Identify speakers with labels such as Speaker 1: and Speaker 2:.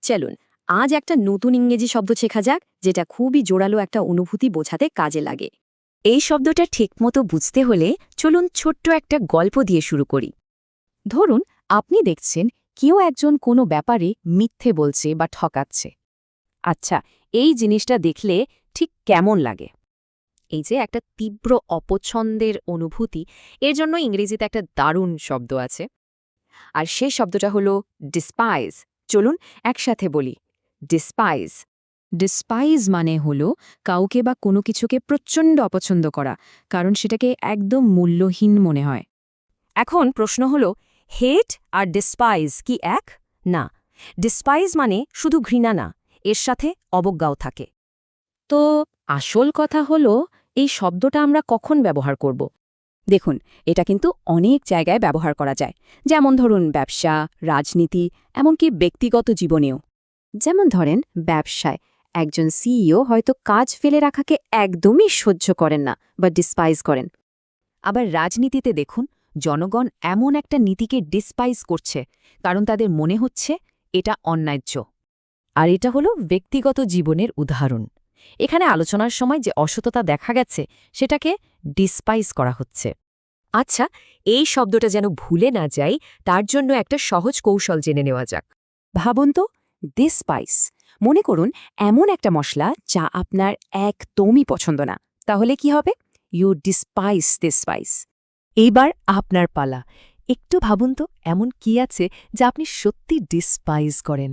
Speaker 1: চলুন আজ একটা নতুন ইংরেজি শব্দ শেখা যাক যেটা খুবই জোরালো একটা অনুভূতি বোঝাতে কাজে লাগে।
Speaker 2: এই শব্দটা ঠিকমতো বুঝতে হলে চলুন ছোট্ট একটা গল্প দিয়ে শুরু করি।
Speaker 1: ধরুন আপনি দেখছেন কেউ একজন কোনো ব্যাপারে মিথ্যে বলছে বা ঠকাচ্ছে। আচ্ছা, এই জিনিসটা দেখলে ঠিক কেমন লাগে? এই যে একটা তীব্র অপছন্দের অনুভূতি, এর জন্য ইংরেজিতে একটা দারুণ শব্দ আছে, আর সেই শব্দটা হলো ডিসপাইজ। চলুন একসাথে বলি, ডিসপাইজ। ডিসপাইজ মানে হলো কাউকে বা কোনো কিছুকে প্রচণ্ড অপছন্দ করা, কারণ সেটাকে একদম মূল্যহীন মনে হয়। এখন প্রশ্ন হলো, হেট আর ডিসপাইজ কি এক? না, ডিসপাইজ মানে শুধু ঘৃণা না, এর সাথে অবজ্ঞাও থাকে। তো আসল কথা হলো, এই শব্দটা আমরা কখন ব্যবহার করব? দেখুন, এটা কিন্তু অনেক জায়গায় ব্যবহার করা যায়, যেমন ধরুন ব্যবসা, রাজনীতি, এমনকি ব্যক্তিগত জীবনেও। যেমন ধরেন ব্যবসায় একজন সিইও হয়তো কাজ ফেলে রাখাকে একদমই সহ্য করেন না বা ডিসপাইজ করেন। আবার রাজনীতিতে দেখুন, জনগণ এমন একটা নীতিকে ডিসপাইজ করছে কারণ তাদের মনে হচ্ছে এটা অন্যায্য। আর এটা হলো ব্যক্তিগত জীবনের উদাহরণ। এখানে আলোচনার সময় যে অসততা দেখা গেছে সেটাকে ডিসপাইজ করা হচ্ছে। আচ্ছা, এই শব্দটা যেন ভুলে না যাই, তার জন্য একটা সহজ কৌশল জেনে নেওয়া যাক। ভাবুন তো, ডিসপাইস মনে করুন এমন একটা মশলা যা আপনার একদমই পছন্দ না, তাহলে কি হবে? You despise this spice. এইবার আপনার পালা। একটু ভাবুন তো, এমন কি আছে যা আপনি সত্যি ডিসপাইজ করেন।